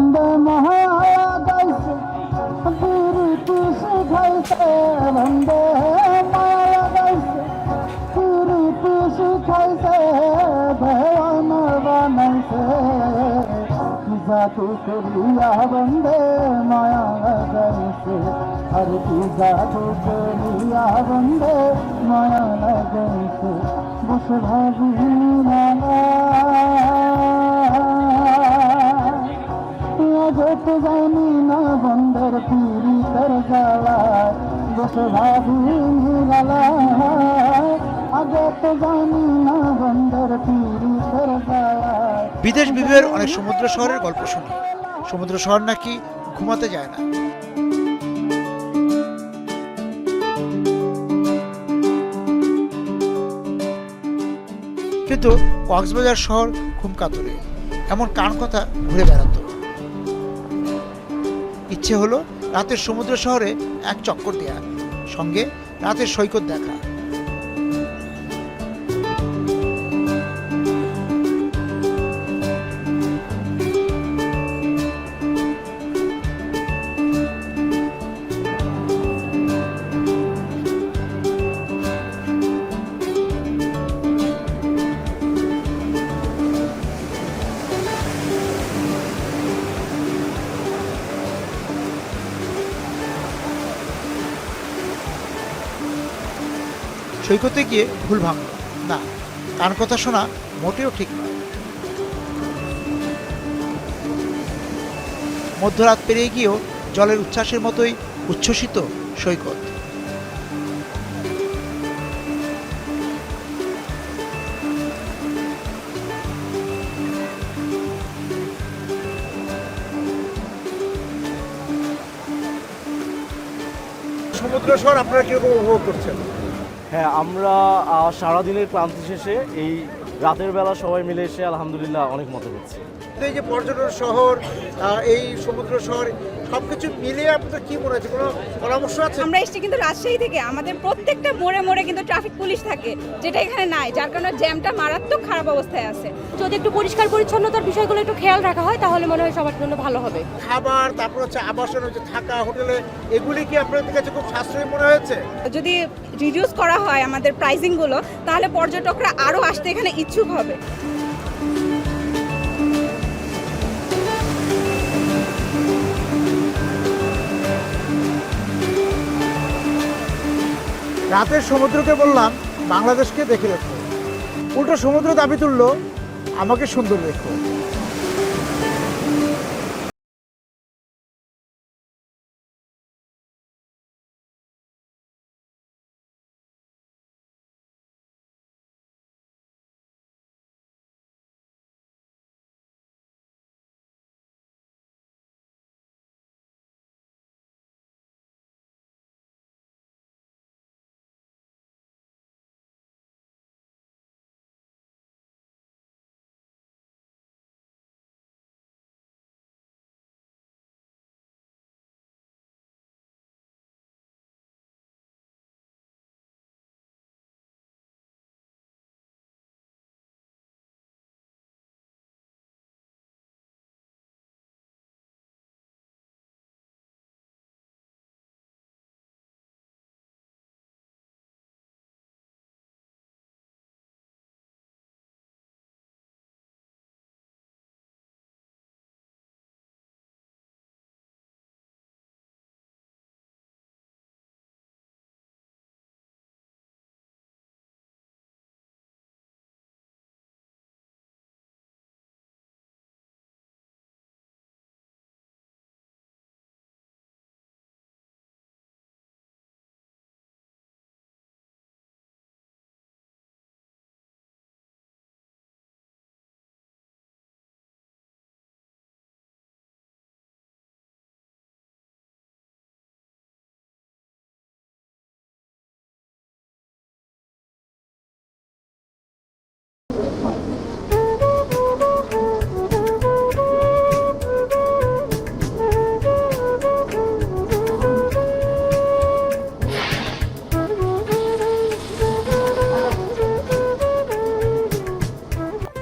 বন্দে মায়া গাইছে প্রীতি শিখাইছে বন্দে মায়া গাইছে প্রীতি শিখাইছে ভগবান বানাইছে জাদু করিয়া বন্দে মায়া গাইছে আর কি জাদু করিয়া বন্দে মায়া গাইছে বসে ভাবি আজ তো জানি না বন্দের পীড়িতের জ্বালায় বসে ভাবি আগে তো জানি না বন্দের পীড়িতের জ্বালায়। বিদেশ বিভুঁইয়ের অনেক সমুদ্র শহরের গল্প শুনি, সমুদ্র শহর নাকি ঘুমাতে যায় না। কিন্তু কক্সবাজার শহর ঘুম কাতরে, এমন কান কথা ঘুরে বেড়াতো। ইচ্ছে হলো রাতের সমুদ্র শহরে এক চক্কর দেয়া, সঙ্গে রাতের সৈকত দেখা। সৈকতে গিয়ে ভুল ভাঙল না, কান কথা শোনা মোটেও ঠিক নয়। মধ্যরাত পেরিয়ে গিয়েও জলের উচ্ছ্বাসের মতোই উচ্ছ্বসিত সৈকত। সমুদ্র শহর আপনারা কিরকম উপভোগ করছেন? হ্যাঁ, আমরা সারাদিনের ক্লান্তি শেষে এই রাতের বেলা সবাই মিলে এসে আলহামদুলিল্লাহ অনেক মজা করছি। এই যে পর্যটন শহর, এই সমুদ্র শহর, সবকিছু মিলিয়ে আপনাদের কি মনে হচ্ছে, কোনো পরামর্শ আছে? আমরা এসেছি কিন্তু রাজশাহী থেকে, আমাদের প্রত্যেকটা মোড়ে মোড়ে কিন্তু ট্রাফিক পুলিশ থাকে, যেটা এখানে নাই, যার কারণে জ্যামটা মারাত্মক খারাপ অবস্থায় আছে। যদি একটু পরিষ্কার পরিচ্ছন্নতার বিষয়গুলো একটু খেয়াল রাখা হয় তাহলে মনে হয় সবার জন্য ভালো হবে। খাবার, তারপর হচ্ছে আবাসন, হচ্ছে থাকা, হোটেলে, এগুলি কি আপনাদের কাছে খুব সাশ্রয়ী মনে হয়েছে? যদি রিডিউস করা হয় আমাদের প্রাইসিংগুলো, তাহলে পর্যটকরা আরও আসতে এখানে ইচ্ছুক হবে। রাতের সমুদ্রকে বললাম বাংলাদেশকে দেখে রেখো, উল্টো সমুদ্র দাবি তুললো আমাকে সুন্দর রেখো।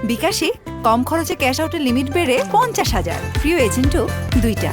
বিকাশে কম খরচে ক্যাশ আউটের লিমিট বেড়ে 50,000, প্রিয় এজেন্টও 2টা।